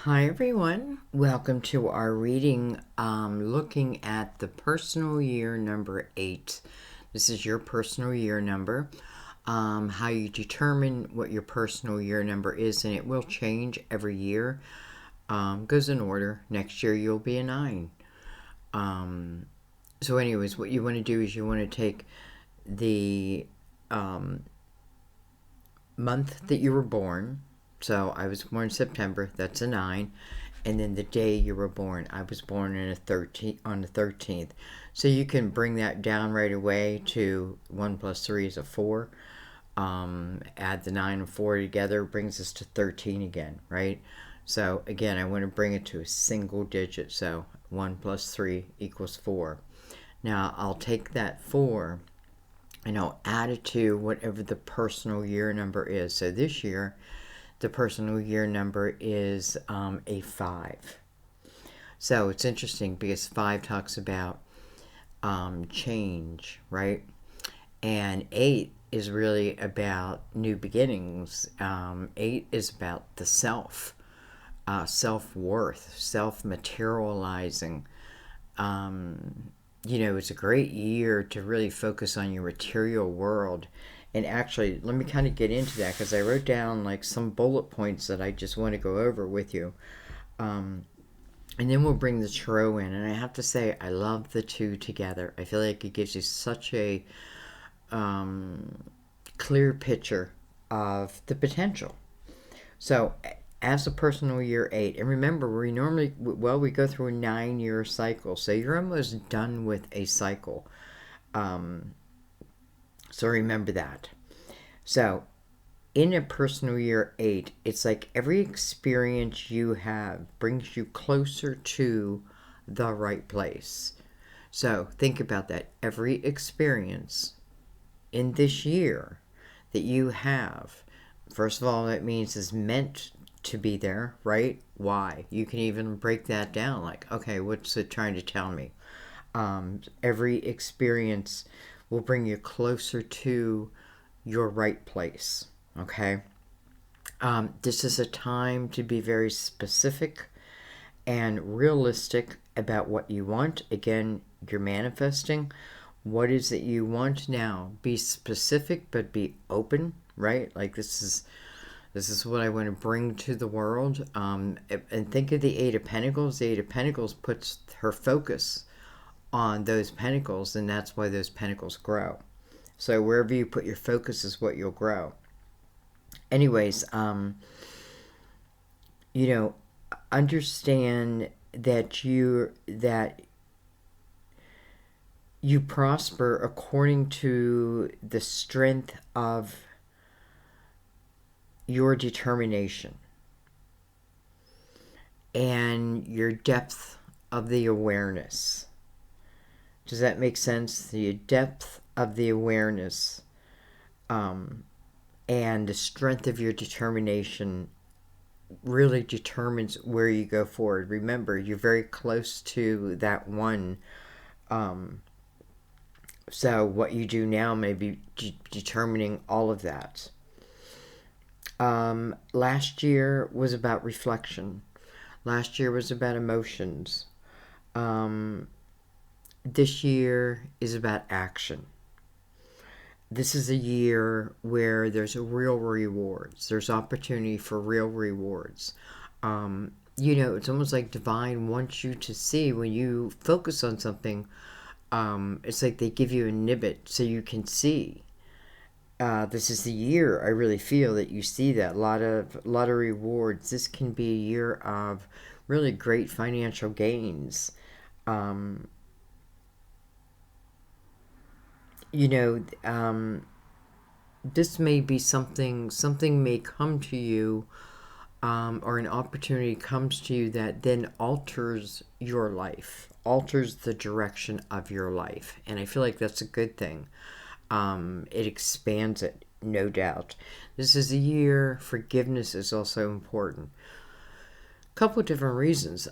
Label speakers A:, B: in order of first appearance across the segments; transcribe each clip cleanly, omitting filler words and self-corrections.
A: Hi everyone, welcome to our reading looking at the personal year number 8. This is your personal year number, how you determine what your personal year number is, and it will change every year. Goes in order. Next year you'll be a 9. So anyways, what you want to do is you want to take the month that you were born. So I was born in September, that's a 9. And then the day you were born, I was born on the 13th. So you can bring that down right away to 1 plus 3 is a 4. Add the 9 and 4 together brings us to 13 again, right? So again, I want to bring it to a single digit. So 1 plus 3 equals 4. Now I'll take that 4 and I'll add it to whatever the personal year number is. So this year, the personal year number is a 5. So it's interesting because 5 talks about change, right? And 8 is really about new beginnings. 8 is about the self, self-worth, self-materializing. It's a great year to really focus on your material world. And actually, let me kind of get into that because I wrote down like some bullet points that I just want to go over with you. And then we'll bring the tarot in. And I have to say, I love the two together. I feel like it gives you such a clear picture of the potential. So, as a personal year 8, and remember, we go through a 9-year cycle. So you're almost done with a cycle. So remember that. So in a personal year 8, it's like every experience you have brings you closer to the right place. So think about that. Every experience in this year that you have, first of all, that means is meant to be there, right? Why? You can even break that down like, okay, what's it trying to tell me? Every experience will bring you closer to your right place, okay? This is a time to be very specific and realistic about what you want. Again, you're manifesting. What is it you want now? Be specific, but be open, right? Like this is what I want to bring to the world. And think of the Eight of Pentacles. The Eight of Pentacles puts her focus on those pentacles, and that's why those pentacles grow. So wherever you put your focus is what you'll grow. Anyways, understand that you prosper according to the strength of your determination and your depth of the awareness. Does that make sense? The depth of the awareness and the strength of your determination really determines where you go forward. Remember, you're very close to that one. So what you do now may be determining all of that. Last year was about reflection. Last year was about emotions. This year is about action. This is a year where there's real rewards. There's opportunity for real rewards. It's almost like divine wants you to see when you focus on something. It's like they give you a nibbit so you can see. This is the year I really feel that you see that a lot of rewards. This can be a year of really great financial gains. This may be something may come to you, or an opportunity comes to you that then alters your life, alters the direction of your life. And I feel like that's a good thing. It expands it, no doubt. This is a year forgiveness is also important. A couple of different reasons.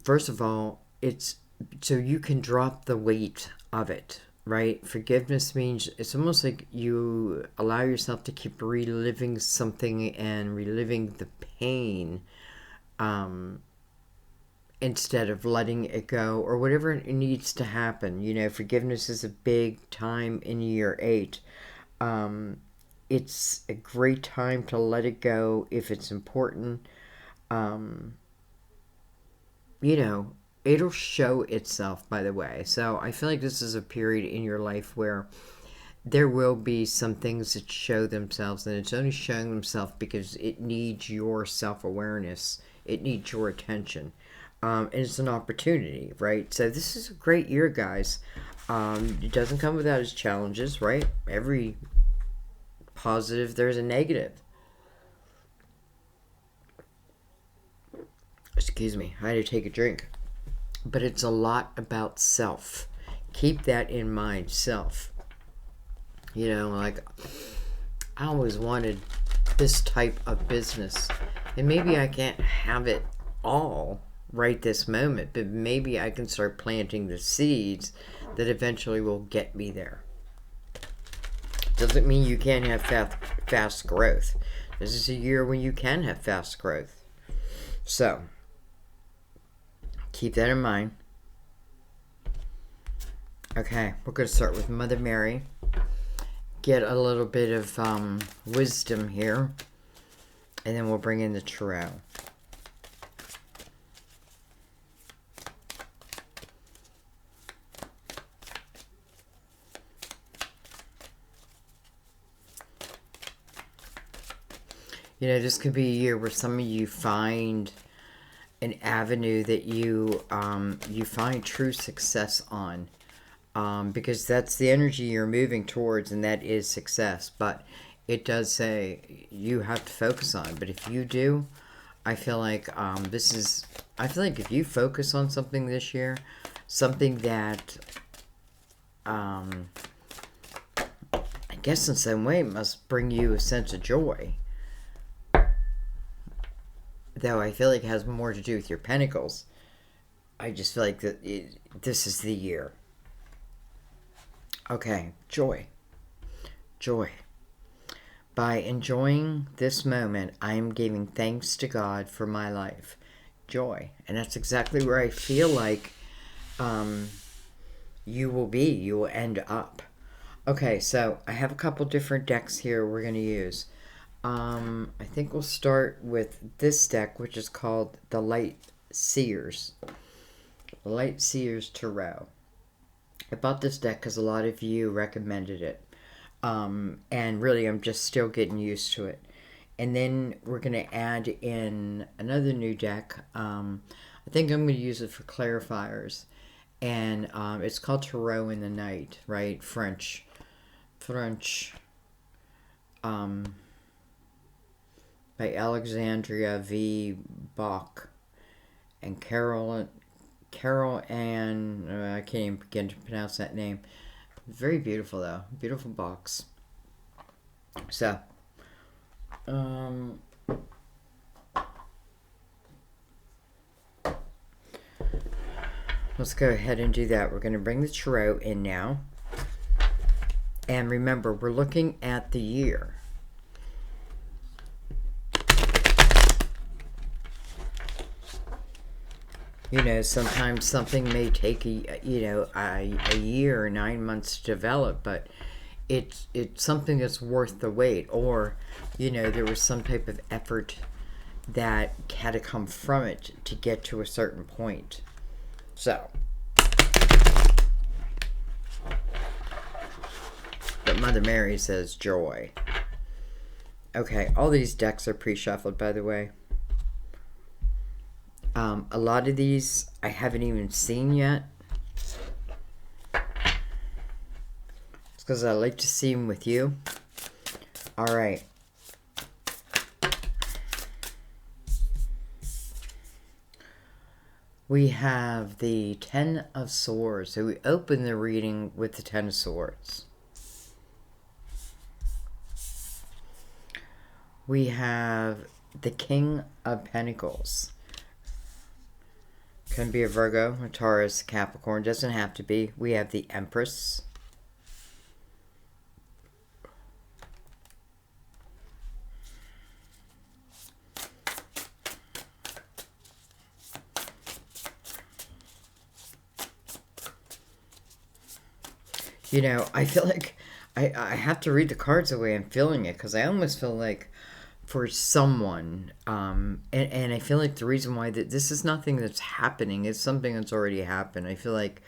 A: First of all, it's so you can drop the weight of it, right? Forgiveness means it's almost like you allow yourself to keep reliving something and reliving the pain instead of letting it go or whatever it needs to happen. You know, forgiveness is a big time in year 8. It's a great time to let it go if it's important. You know, it'll show itself, by the way. So I feel like this is a period in your life where there will be some things that show themselves, and it's only showing themselves because it needs your self-awareness. It needs your attention. And it's an opportunity, right? So this is a great year, guys. It doesn't come without its challenges, right? Every positive, there's a negative. Excuse me, I had to take a drink. But it's a lot about self. Keep that in mind, self. You know, like, I always wanted this type of business. And maybe I can't have it all right this moment, but maybe I can start planting the seeds that eventually will get me there. Doesn't mean you can't have fast growth. This is a year when you can have fast growth. So, keep that in mind. Okay, we're going to start with Mother Mary. Get a little bit of wisdom here. And then we'll bring in the tarot. You know, this could be a year where some of you find an avenue that you find true success on, because that's the energy you're moving towards, and that is success. But it does say you have to focus on. But if you do, I feel like I feel like if you focus on something this year, something that I guess in some way must bring you a sense of joy. Though I feel like it has more to do with your pentacles. I just feel like this is the year. Okay, joy. Joy. By enjoying this moment, I am giving thanks to God for my life. Joy. And that's exactly where I feel like you will be. You will end up. Okay, so I have a couple different decks here we're going to use. I think we'll start with this deck, which is called the Light Seers. Light Seers Tarot. I bought this deck because a lot of you recommended it. And really, I'm just still getting used to it. And then we're going to add in another new deck. I think I'm going to use it for clarifiers. And it's called Tarot in the Night, right? French. By Alexandria V. Bach and Carol Ann. I can't even begin to pronounce that name. Very beautiful though, beautiful box. So, let's go ahead and do that. We're going to bring the tarot in now, and remember, we're looking at the year. You know, sometimes something may take a year or 9 months to develop, but it's something that's worth the wait. Or, you know, there was some type of effort that had to come from it to get to a certain point. So, but Mother Mary says joy. Okay, all these decks are pre-shuffled, by the way. A lot of these I haven't even seen yet. It's because I like to see them with you. Alright. We have the Ten of Swords. So we open the reading with the Ten of Swords. We have the King of Pentacles. Can be a Virgo, a Taurus, Capricorn. Doesn't have to be. We have the Empress. You know, I feel like I have to read the cards the way I'm feeling it, because I almost feel like for someone, and I feel like the reason why that this is nothing that's happening, it's something that's already happened. I feel like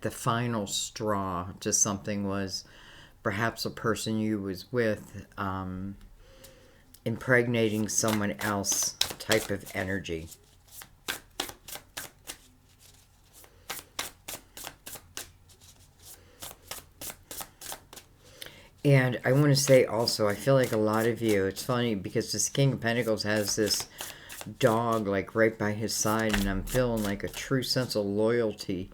A: the final straw to something was perhaps a person you was with impregnating someone else type of energy. And I want to say also, I feel like a lot of you, it's funny because this King of Pentacles has this dog like right by his side, and I'm feeling like a true sense of loyalty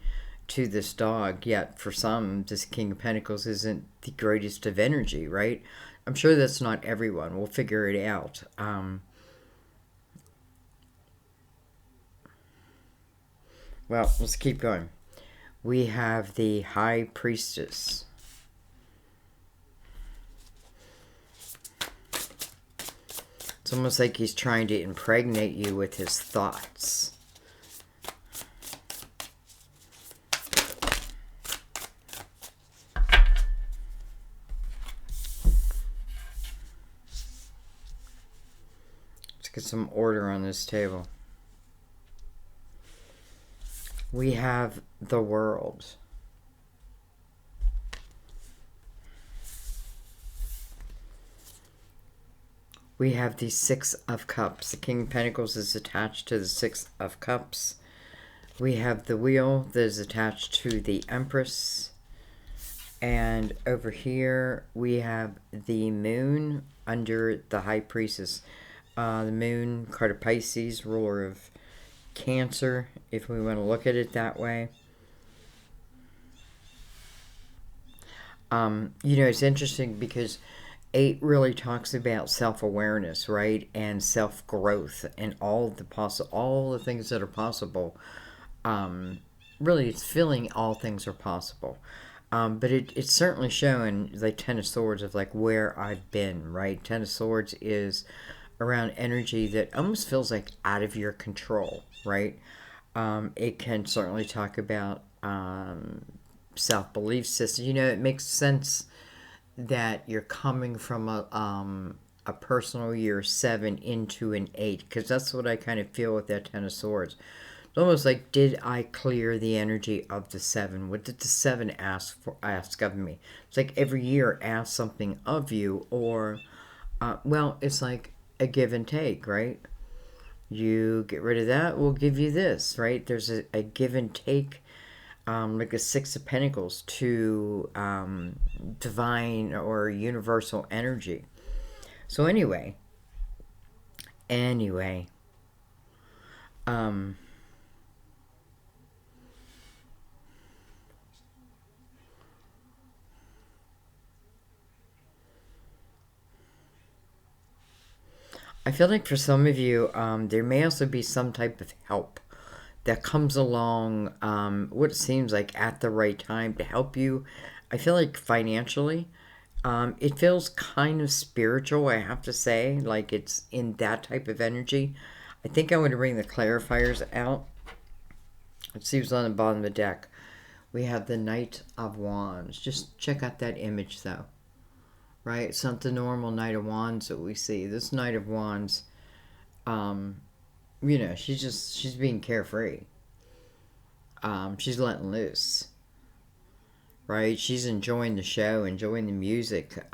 A: to this dog. Yet for some, this King of Pentacles isn't the greatest of energy, right? I'm sure that's not everyone. We'll figure it out. Well, let's keep going. We have the High Priestess. It's almost like he's trying to impregnate you with his thoughts. Let's get some order on this table. We have the World. We have the Six of Cups. The King of Pentacles is attached to the Six of Cups. We have the Wheel that is attached to the Empress. And over here, we have the Moon under the High Priestess. The Moon, card of Pisces, ruler of Cancer, if we want to look at it that way. You know, it's interesting because 8 really talks about self-awareness, right? And self-growth and all the things that are possible. Really, it's feeling all things are possible. But it's certainly showing, like, Ten of Swords of, like, where I've been, right? Ten of Swords is around energy that almost feels like out of your control, right? It can certainly talk about self-belief system. You know, it makes sense that you're coming from a personal year 7 into an 8, because that's what I kind of feel with that Ten of Swords. It's almost like, did I clear the energy of the 7? What did the 7 ask of me? It's like every year ask something of you, or well, it's like a give and take, right? You get rid of that, we'll give you this, right? There's a give and take, like a Six of Pentacles to divine or universal energy. So anyway, I feel like for some of you, there may also be some type of help that comes along, what it seems like at the right time to help you. I feel like financially, it feels kind of spiritual, I have to say, like it's in that type of energy. I think I want to bring the clarifiers out. Let's see what's on the bottom of the deck. We have the Knight of Wands. Just check out that image, though. Right? It's not the normal Knight of Wands that we see. This Knight of Wands, you know, she's being carefree. She's letting loose. Right? She's enjoying the show, enjoying the music.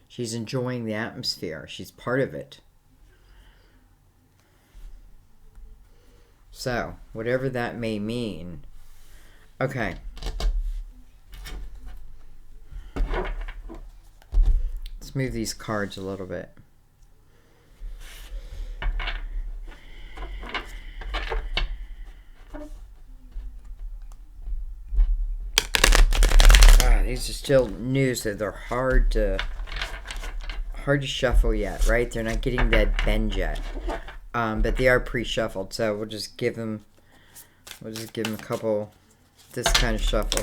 A: She's enjoying the atmosphere. She's part of it. So, whatever that may mean. Okay. Let's move these cards a little bit. These are still new, so they're hard to shuffle yet, right? They're not getting that bend yet. But they are pre-shuffled, so we'll just give them a couple, this kind of shuffle.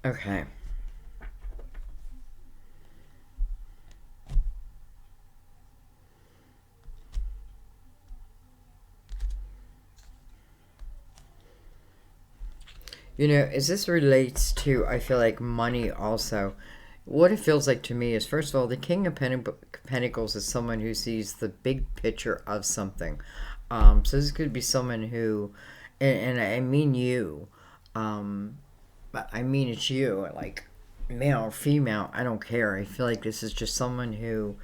A: Okay. As this relates to, I feel like money also, what it feels like to me is, first of all, the King of Pentacles is someone who sees the big picture of something. So this could be someone who, and I mean you, but I mean it's you, like male or female, I don't care. I feel like this is just someone who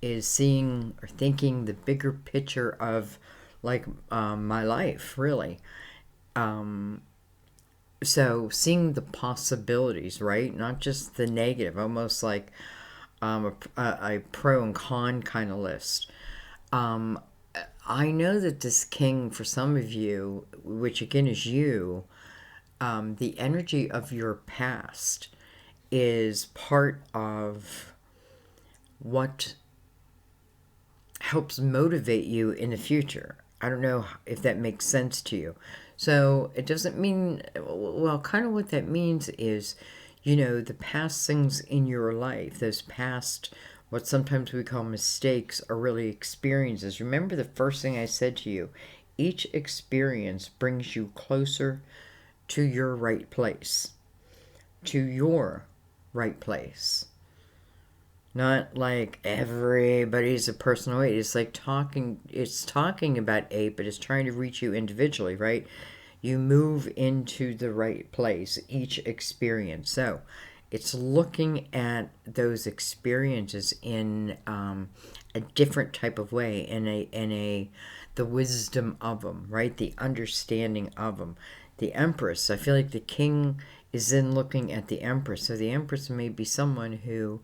A: is seeing or thinking the bigger picture of, like, my life, really. Um, so seeing the possibilities, right? Not just the negative, almost like a pro and con kind of list. Um, I know that this king, for some of you, which again is you, the energy of your past is part of what helps motivate you in the future. I don't know if that makes sense to you. So it doesn't mean, well, kind of what that means is, the past things in your life, those past, what sometimes we call mistakes, are really experiences. Remember the first thing I said to you, each experience brings you closer to your right place, to your right place. Not like everybody's a personal weight. It's talking about eight, but it's trying to reach you individually, right? You move into the right place, each experience. So it's looking at those experiences in a different type of way, the wisdom of them, right? The understanding of them. The Empress, I feel like the king is then looking at the Empress. So the Empress may be someone who,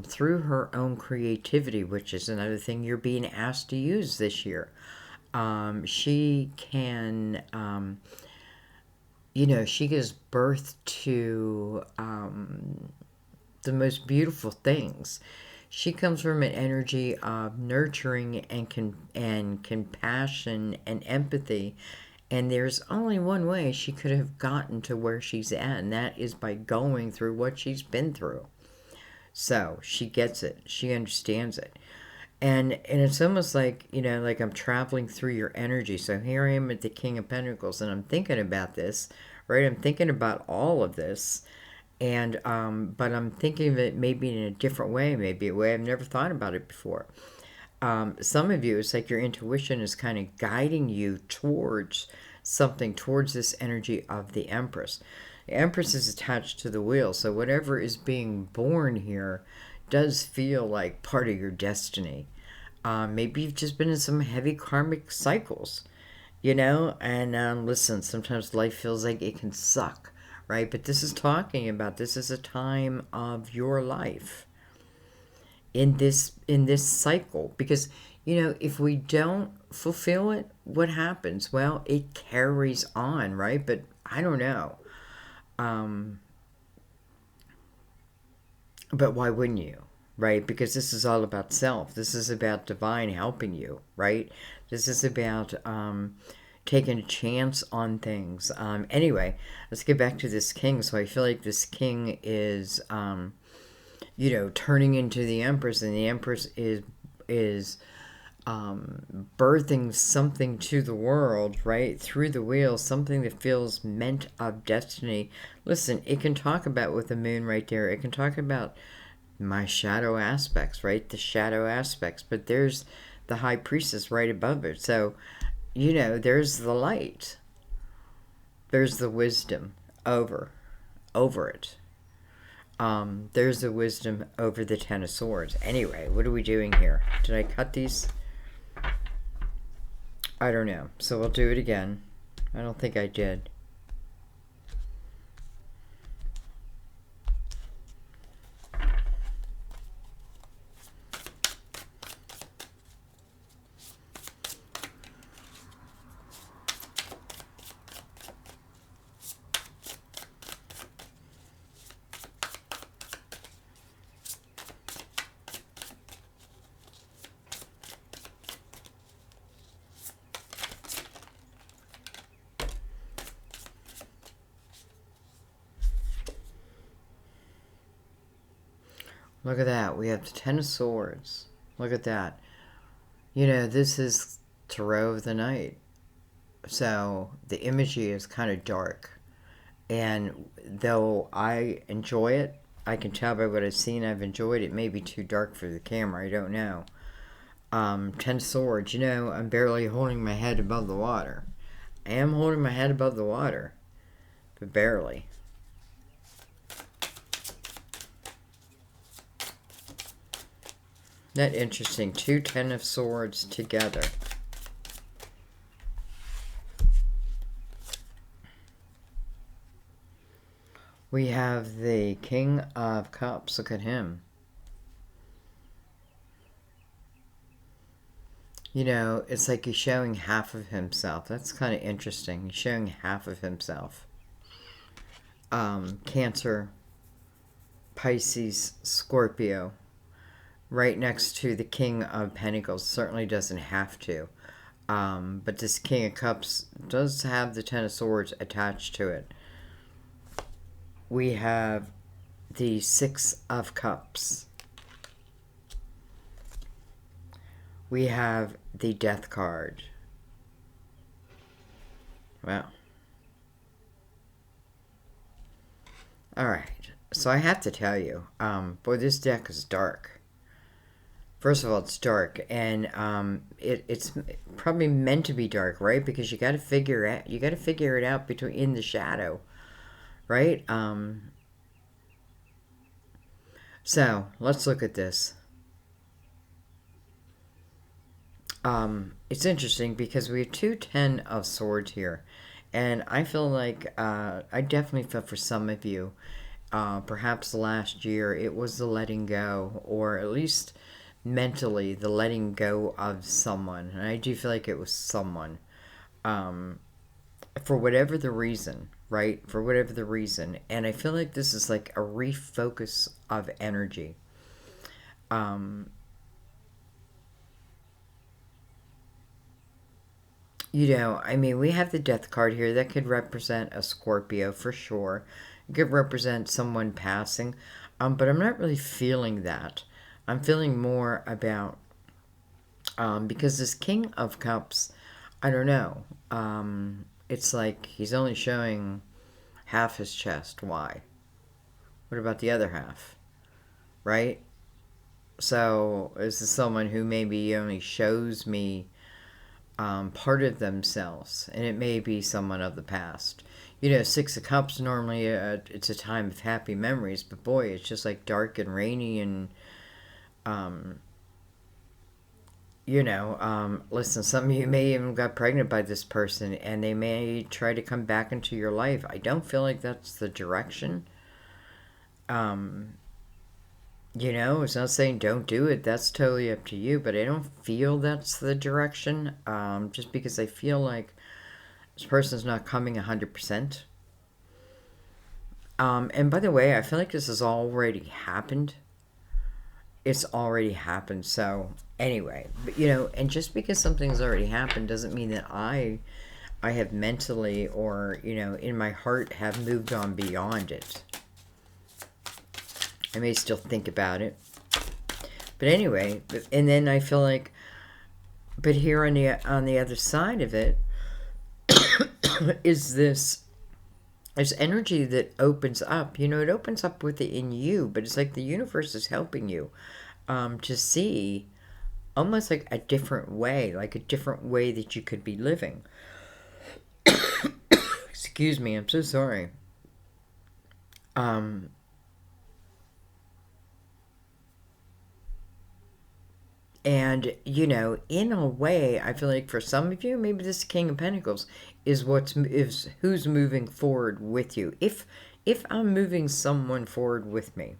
A: through her own creativity, which is another thing you're being asked to use this year, she can, she gives birth to the most beautiful things. She comes from an energy of nurturing and compassion and empathy. And there's only one way she could have gotten to where she's at, and that is by going through what she's been through. So she gets it. She understands it. And it's almost like, like I'm traveling through your energy. So here I am at the King of Pentacles, and I'm thinking about this, right? I'm thinking about all of this. And but I'm thinking of it maybe in a different way, maybe a way I've never thought about it before. Some of you, it's like your intuition is kind of guiding you towards something, towards this energy of the Empress. The Empress is attached to the wheel, so whatever is being born here does feel like part of your destiny. Maybe you've just been in some heavy karmic cycles, and listen, sometimes life feels like it can suck, right? But this is talking about, this is a time of your life in this cycle, because if we don't fulfill it, what happens? Well, it carries on, right? But I don't know. um but why wouldn't you, right? Because this is all about self. This is about divine helping you, right? This is about taking a chance on things. Anyway, let's get back to this king. So I feel like this king is turning into the Empress, and the Empress is birthing something to the world, right? Through the wheel, something that feels meant of destiny. Listen, it can talk about, with the moon right there, it can talk about my shadow aspects, right? The shadow aspects, but there's the high priestess right above it. So, there's the light. There's the wisdom over it. There's the wisdom over the Ten of Swords. Anyway, what are we doing here? Did I cut these? I don't know. So we'll do it again. I don't think I did. Look at that. We have the Ten of Swords. Look at that. This is Tarot of the Night. So the imagery is kind of dark. And though I enjoy it, I can tell by what I've seen, I've enjoyed it. It may be too dark for the camera. I don't know. Ten Swords. I'm barely holding my head above the water. I am holding my head above the water, but barely. That interesting. 2 Ten of Swords together. We have the King of Cups. Look at him. It's like he's showing half of himself. That's kind of interesting. He's showing half of himself. Cancer, Pisces, Scorpio. Right next to the King of Pentacles. Certainly doesn't have to. But this King of Cups does have the Ten of Swords attached to it. We have the 6 of Cups. We have the Death card. Wow. Alright. So I have to tell you, boy, this deck is dark. First of all, it's dark, and it's probably meant to be dark, right? Because you got to figure it out in the shadow, right? So let's look at this. It's interesting because we have 2 Ten of Swords here, and I feel like I definitely feel for some of you, perhaps last year it was the letting go, or at least mentally the letting go of someone, and I do feel like it was someone, for whatever the reason, right? For whatever the reason, and I feel like this is like a refocus of energy. We have the Death card here. That could represent a Scorpio for sure. It could represent someone passing, but I'm not really feeling that. I'm feeling more about, because this King of Cups, I don't know. It's like he's only showing half his chest. Why? What about the other half? Right? So, is this someone who maybe only shows me part of themselves, and it may be someone of the past. 6 of Cups, normally it's a time of happy memories, but boy, it's just like dark and rainy, and listen, some of you may even got pregnant by this person, and they may try to come back into your life. I don't feel like that's the direction. It's not saying don't do it. That's totally up to you, but I don't feel that's the direction, just because I feel like this person's not coming 100%. And by the way, I feel like this has already happened. It's already happened. So anyway, but and just because something's already happened doesn't mean that I have mentally or in my heart have moved on beyond it. I may still think about it, but anyway, and then I feel like, but here on the other side of it is this energy that opens up. It opens up within you, but it's like the universe is helping you to see almost like a different way that you could be living. Excuse me, I'm so sorry. And, in a way, I feel like for some of you, maybe this King of Pentacles is who's moving forward with you. If I'm moving someone forward with me,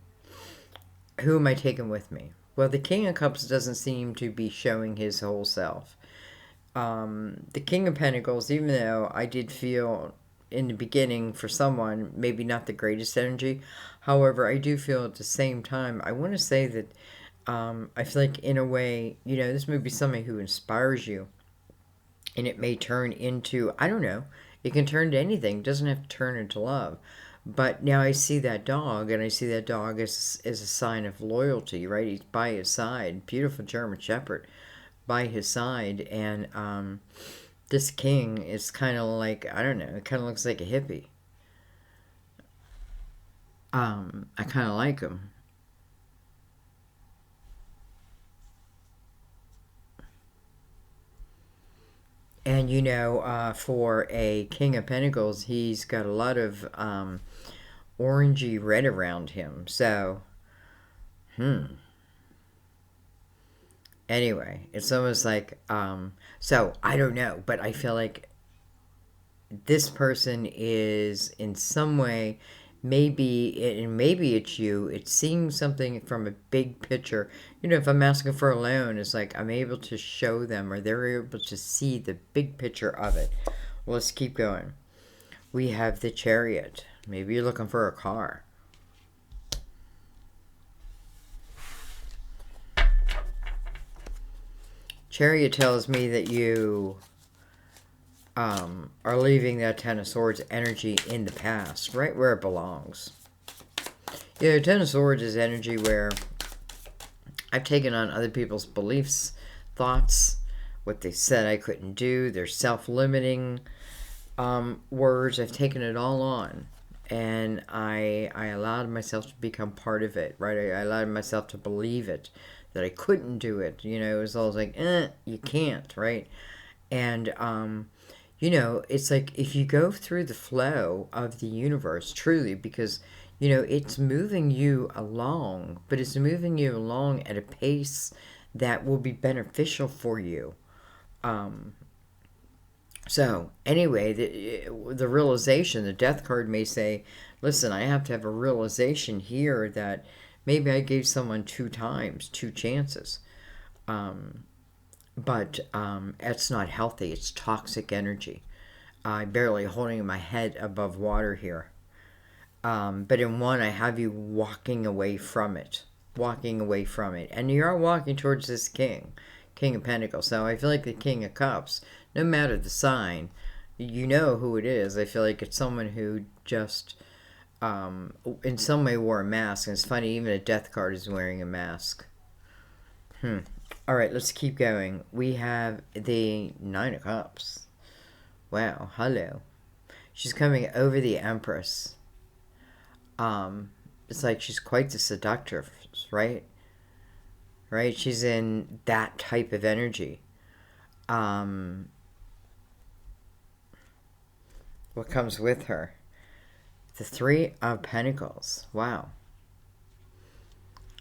A: who am I taking with me? Well, the King of Cups doesn't seem to be showing his whole self. The King of Pentacles, even though I did feel in the beginning for someone, maybe not the greatest energy, however, I do feel at the same time, I want to say that I feel like in a way, this may be somebody who inspires you, and it may turn into, I don't know, it can turn to anything. It doesn't have to turn into love, But now I see that dog, and I see that dog as a sign of loyalty, right? He's by his side, beautiful German Shepherd, by his side, and this king is kind of like, I don't know, it kind of looks like a hippie. I kind of like him. And for a King of Pentacles, he's got a lot of orangey red around him. So, anyway, it's almost like, so I don't know, but I feel like this person is in some way, maybe it's you, it's seeing something from a big picture. If I'm asking for a loan, it's like I'm able to show them, or they're able to see the big picture of it. Well, let's keep going. We have the Chariot. Maybe you're looking for a car. Chariot tells me that you are leaving that Ten of Swords energy in the past, right where it belongs. Ten of Swords is energy where I've taken on other people's beliefs, thoughts, what they said I couldn't do, their self-limiting words. I've taken it all on, and I allowed myself to become part of it, right? I allowed myself to believe it, that I couldn't do it. It was always like, you can't, right? And it's like if you go through the flow of the universe, truly, because it's moving you along, but it's moving you along at a pace that will be beneficial for you. So anyway, the realization, the Death card may say, listen, I have to have a realization here that maybe I gave someone 2 times, 2 chances. But it's not healthy. It's toxic energy. I'm barely holding my head above water here. But in one, I have you walking away from it. And you are walking towards this King of Pentacles. So I feel like the King of Cups, no matter the sign, you know who it is. I feel like it's someone who just, in some way, wore a mask. And it's funny, even a Death card is wearing a mask. All right, let's keep going. We have the Nine of Cups. Wow, hello. She's coming over the Empress. It's like she's quite the seductress, right? Right? She's in that type of energy. What comes with her? The Three of Pentacles. Wow.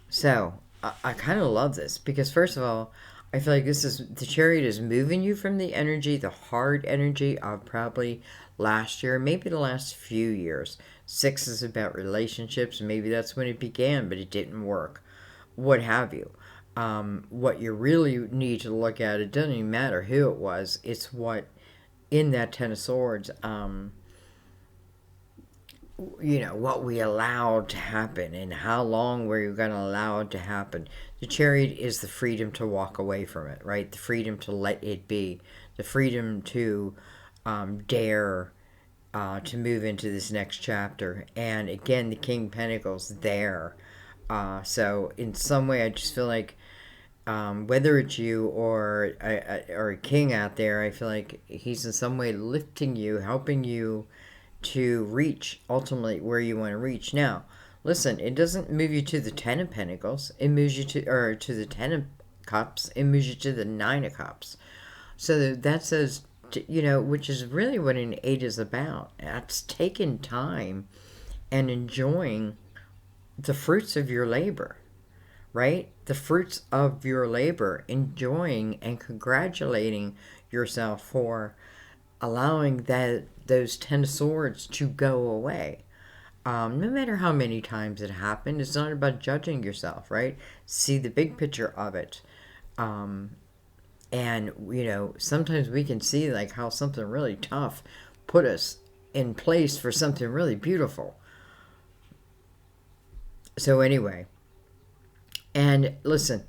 A: So, I kind of love this because, first of all, I feel like the Chariot is moving you from the energy, the hard energy of probably last year, maybe the last few years. 6 is about relationships. Maybe that's when it began, but it didn't work. What have you. What you really need to look at, it doesn't even matter who it was. It's what, in that Ten of Swords, what we allowed to happen and how long were you going to allow it to happen. The Chariot is the freedom to walk away from it, right? The freedom to let it be, the freedom to dare to move into this next chapter. And again, the King of Pentacles there. So in some way, I just feel like whether it's you or a king out there, I feel like he's in some way lifting you, helping you to reach ultimately where you want to reach. Now, listen, it doesn't move you to the Ten of Pentacles. It moves you to the Ten of Cups. It moves you to the Nine of Cups. So that says, which is really what an 8 is about. That's taking time and enjoying the fruits of your labor, right? The fruits of your labor, enjoying and congratulating yourself for allowing those 10 of Swords to go away. No matter how many times it happened, it's not about judging yourself, right? See the big picture of it. And, sometimes we can see like how something really tough put us in place for something really beautiful. So anyway, and listen,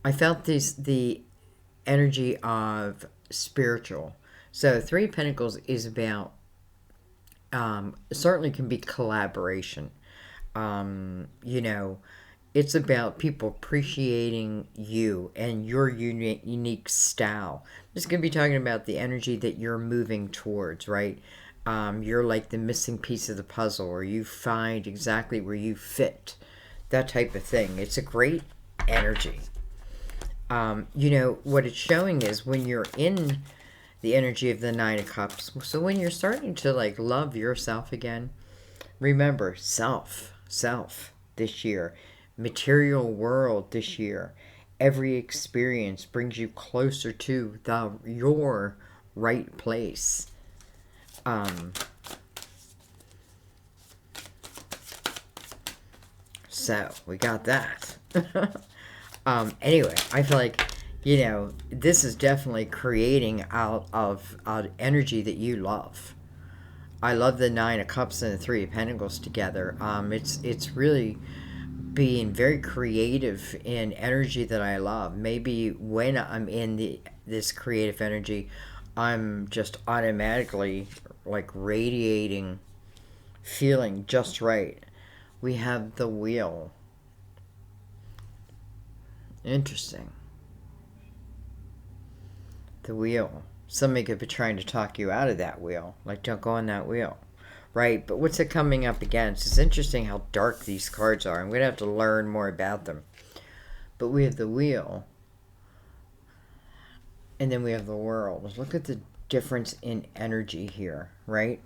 A: I felt the energy of spiritual. So 3 of Pentacles is about certainly can be collaboration. You know, it's about people appreciating you and your unique style. This is going to be talking about the energy that you're moving towards, right? You're like the missing piece of the puzzle, or you find exactly where you fit, that type of thing. It's a great energy. You know, what it's showing is when you're in the energy of the Nine of Cups, so when you're starting to like love yourself again, remember self this year, material world this year. Every experience brings you closer to your right place. So we got that. Anyway, I feel like, you know, this is definitely creating out of energy that you love. I love the Nine of Cups and the Three of Pentacles together. It's really being very creative in energy that I love. Maybe when I'm in this creative energy, I'm just automatically like radiating, feeling just right. We have the Wheel. Interesting. The Wheel. Somebody could be trying to talk you out of that wheel. Like, don't go on that wheel. Right? But what's it coming up against? It's interesting how dark these cards are. I'm going to have to learn more about them. But we have the Wheel. And then we have the World. Look at the difference in energy here, right?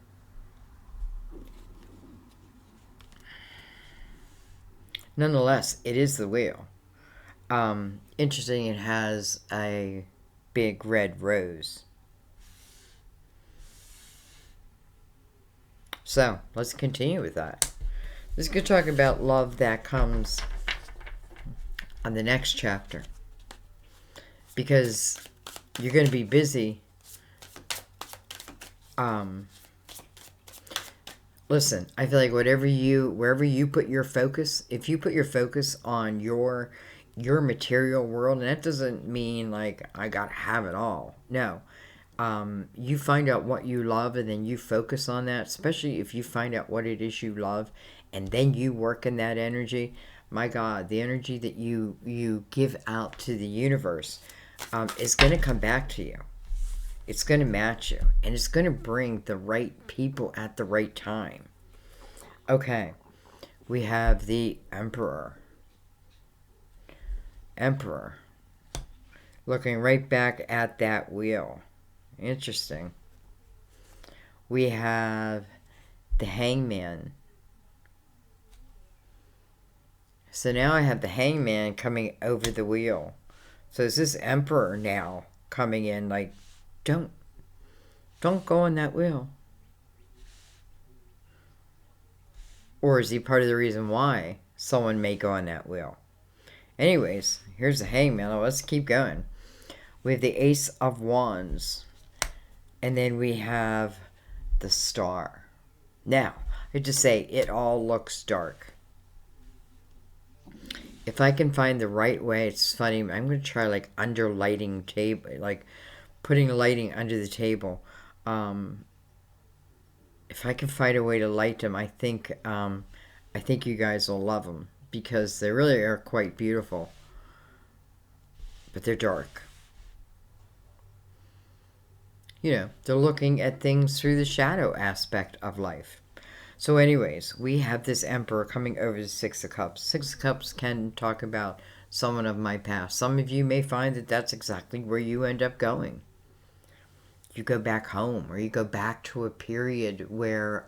A: Nonetheless, it is the Wheel. Interesting, it has a big red rose. So, let's continue with that. Let's go talk about love that comes on the next chapter. Because you're going to be busy. Listen, I feel like wherever you put your focus, if you put your focus on your material world, and that doesn't mean like I gotta have it all. No. You find out what you love and then you focus on that, especially if you find out what it is you love and then you work in that energy. My God, the energy that you give out to the universe is going to come back to you. It's going to match you, and it's going to bring the right people at the right time. Okay, we have the Emperor. Emperor. Looking right back at that wheel. Interesting. We have the Hangman. So now I have the Hangman coming over the wheel. So is this Emperor now coming in like, don't go on that wheel? Or is he part of the reason why someone may go on that wheel? Anyways, here's the Hangman. Let's keep going. We have the Ace of Wands. And then we have the Star. Now, I just say it all looks dark. If I can find the right way, it's funny. I'm going to try like under lighting table, like putting lighting under the table. If I can find a way to light them, I think you guys will love them because they really are quite beautiful. But they're dark. You know, they're looking at things through the shadow aspect of life. So anyways, we have this Emperor coming over the Six of Cups. Six of Cups can talk about someone of my past. Some of you may find that that's exactly where you end up going. You go back home, or you go back to a period where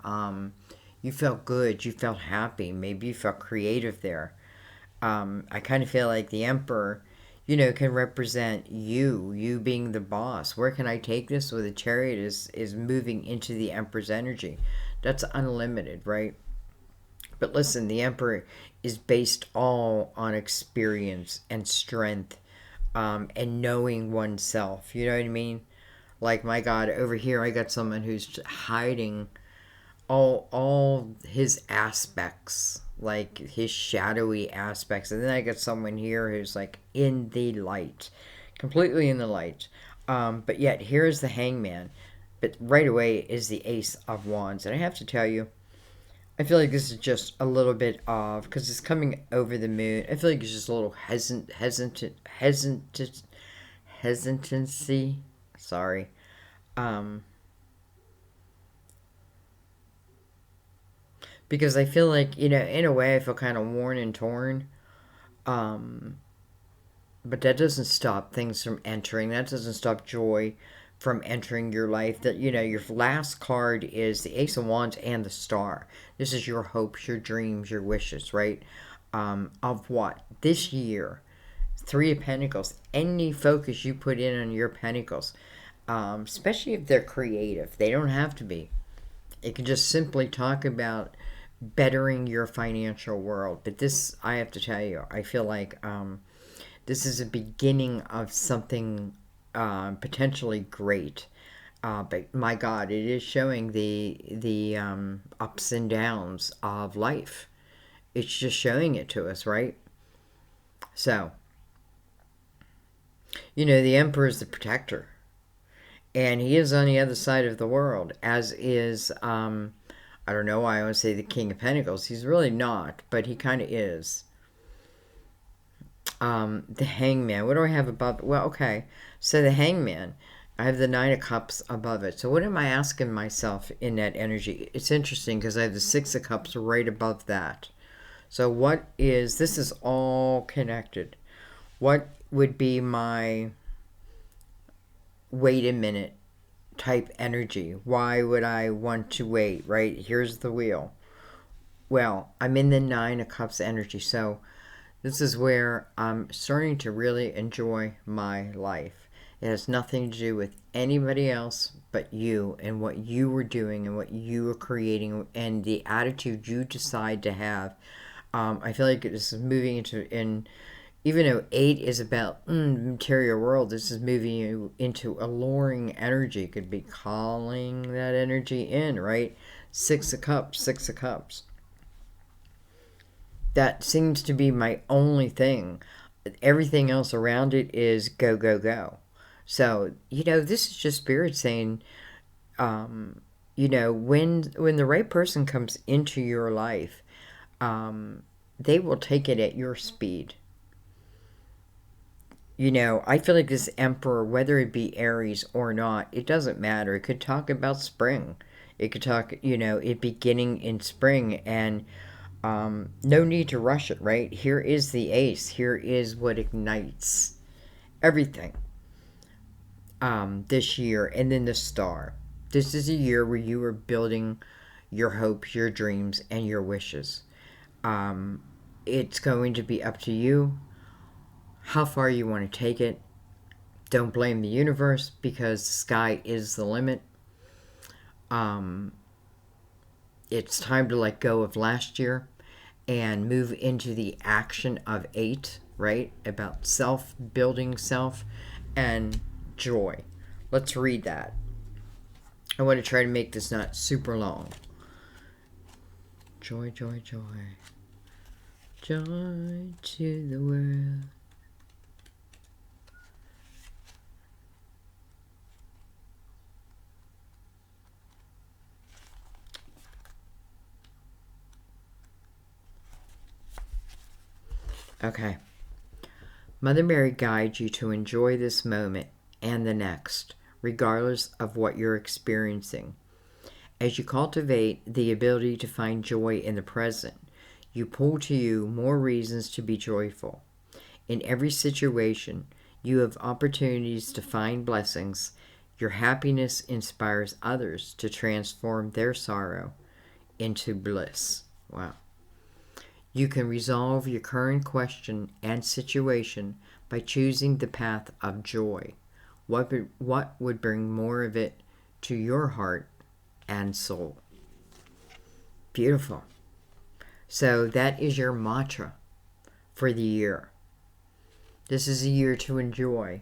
A: you felt good, you felt happy, maybe you felt creative there. I kind of feel like the Emperor, you know, can represent you being the boss. Where can I take this? Well, the Chariot is moving into the Emperor's energy. That's unlimited, right? But listen, the Emperor is based all on experience and strength, and knowing oneself. You know what I mean? Like, my God, over here I got someone who's hiding all his aspects, like his shadowy aspects, and then I got someone here who's like in the light, completely in the light. But yet here's the Hangman. But right away is the Ace of Wands. And I have to tell you, I feel like this is just a little bit of, because it's coming over the moon, I feel like it's just a little hesitancy. Sorry. Because I feel like, in a way I feel kind of worn and torn. But that doesn't stop things from entering. That doesn't stop joy from entering your life. That, your last card is the Ace of Wands and the Star. This is your hopes, your dreams, your wishes, right? Of what? This year, Three of Pentacles. Any focus you put in on your Pentacles, especially if they're creative, they don't have to be. It can just simply talk about bettering your financial world. But this, I have to tell you, I feel like this is a beginning of something potentially great. But my God, it is showing the ups and downs of life. It's just showing it to us, right? So, the Emperor is the protector. And he is on the other side of the world, as is, I don't know why I want to say the King of Pentacles. He's really not, but he kind of is. The Hangman. What do I have above? Well, okay. So the Hangman, I have the Nine of Cups above it. So what am I asking myself in that energy? It's interesting because I have the Six of Cups right above that. So this is all connected. What would be my wait a minute type energy? Why would I want to wait, right? Here's the wheel. Well, I'm in the Nine of Cups energy, so this is where I'm starting to really enjoy my life. It has nothing to do with anybody else but you and what you were doing and what you were creating and the attitude you decide to have. I feel like this is moving even though 8 is about material world, this is moving you into alluring energy. Could be calling that energy in, right? Six of Cups. That seems to be my only thing. Everything else around it is go, go, go. So, this is just Spirit saying, when the right person comes into your life, they will take it at your speed. I feel like this Emperor, whether it be Aries or not, it doesn't matter. It could talk about spring. It could talk, it beginning in spring, and no need to rush it, right? Here is the Ace. Here is what ignites everything this year. And then the Star. This is a year where you are building your hopes, your dreams, and your wishes. It's going to be up to you how far you want to take it. Don't blame the universe because the sky is the limit. It's time to let go of last year and move into the action of 8, right? About self, building self, and joy. Let's read that. I want to try to make this not super long. Joy, joy, joy. Joy to the world. Okay. Mother Mary guides you to enjoy this moment and the next, regardless of what you're experiencing. As you cultivate the ability to find joy in the present, you pull to you more reasons to be joyful. In every situation, you have opportunities to find blessings. Your happiness inspires others to transform their sorrow into bliss. Wow. You can resolve your current question and situation by choosing the path of joy. What would bring more of it to your heart and soul? Beautiful. So that is your mantra for the year. This is a year to enjoy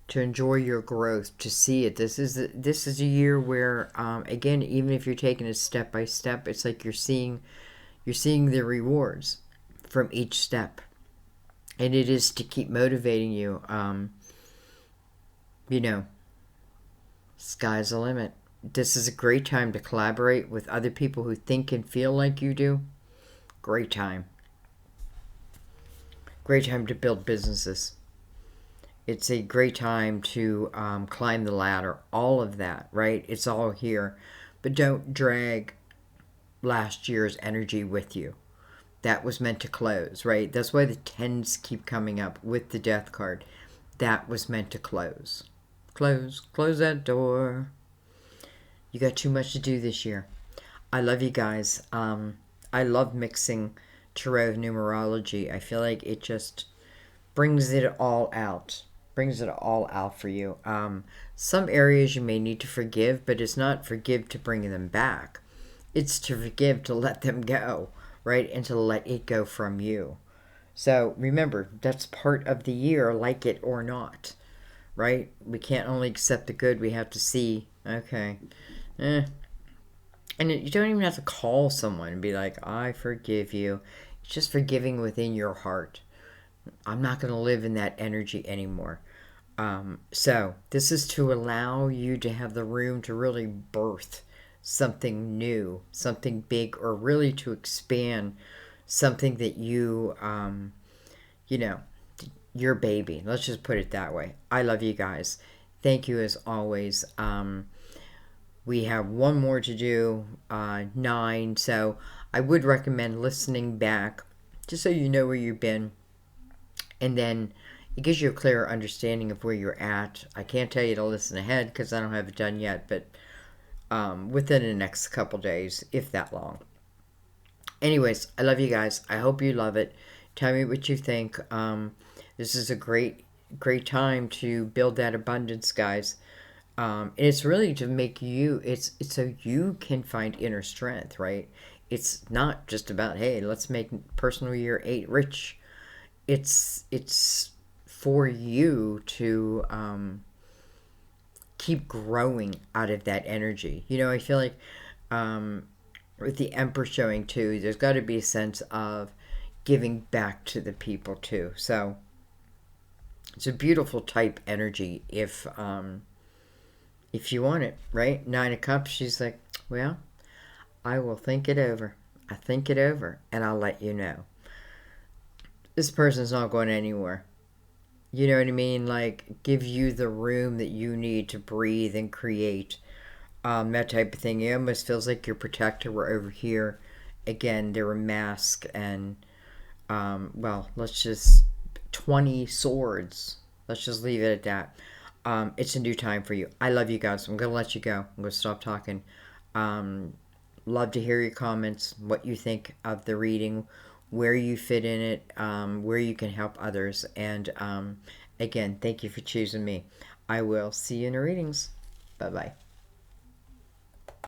A: your growth, to see it. This is a year where, again, even if you're taking it step by step, it's like you're seeing the rewards from each step. And it is to keep motivating you, Sky's the limit. This is a great time to collaborate with other people who think and feel like you do. Great time. Great time to build businesses. It's a great time to climb the ladder. All of that, right? It's all here. But don't drag last year's energy with you. That was meant to close, right? That's why the tens keep coming up with the death card. That was meant to close. Close that door. You got too much to do this year. I love you guys. I love mixing tarot numerology. I feel like it just brings it all out. Brings it all out for you. Some areas you may need to forgive, but it's not forgive to bring them back. It's to forgive to let them go, right? And to let it go from you. So remember, that's part of the year, like it or not, right? We can't only accept the good, we have to see, okay, and you don't even have to call someone and be like, I forgive you. It's just forgiving within your heart. I'm not going to live in that energy anymore. So this is to allow you to have the room to really birth something new, something big, or really to expand something that you know, your baby. Let's just put it that way. I love you guys. Thank you as always. We have one more to do, 9. So I would recommend listening back just so you know where you've been. And then it gives you a clearer understanding of where you're at. I can't tell you to listen ahead because I don't have it done yet, but within the next couple days, if that long. Anyways, I love you guys. I hope you love it. Tell me what you think. This is a great time to build that abundance, guys. And it's really to make you, it's so you can find inner strength, right? It's not just about, hey, let's make personal year 8 rich. It's for you to keep growing out of that energy. You know, I feel like with the Emperor showing too, there's got to be a sense of giving back to the people too. So it's a beautiful type energy if you want it, right? 9 of Cups, she's like, well, I will think it over. I think it over, and I'll let you know. This person's not going anywhere. You know what I mean? Like, give you the room that you need to breathe and create. That type of thing. It almost feels like your protector were over here. Again, they're a mask, and, well, let's just, 20 swords. Let's just leave it at that. It's a new time for you. I love you guys. I'm going to let you go. I'm going to stop talking. Love to hear your comments, what you think of the reading, where you fit in it, where you can help others. And again, thank you for choosing me. I will see you in the readings. Bye-bye.